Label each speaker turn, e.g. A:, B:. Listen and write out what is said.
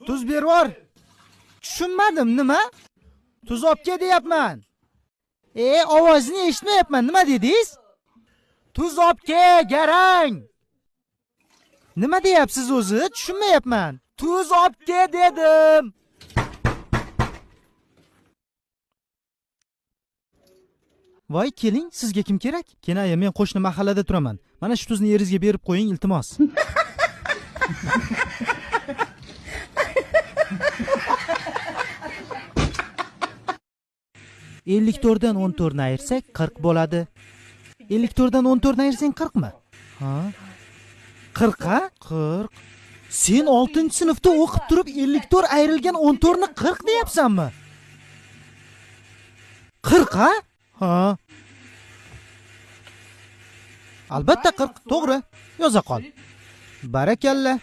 A: Tuz bervor. Tushunmadim, nima? Tuz olib kel deyapman. Ovozni eshitmayapman. Nima dedingiz? Tuz olib kel, garang. Nima deyapsiz o'zi? Tushunmayapman. Tuz olib kel dedim. Voy, keling, sizga kim kerak? Kenaya, men qo'shni mahallada turaman. Mana shu tuzni eringizga berib qo'ying, iltimos. ellik to'rtdan 14 ni ayirsak 40 bo'ladi. 54 dan 14 ni ayirsang 40 mi? Ha? 40 ha? 40. Sen 6-sinfda o'qib turib 54 ayrilgan 14 ni 40 deyapsanmi? 40 ha? Ha. Albatta 40, to'g'ri. Yoza qol. Barakalla.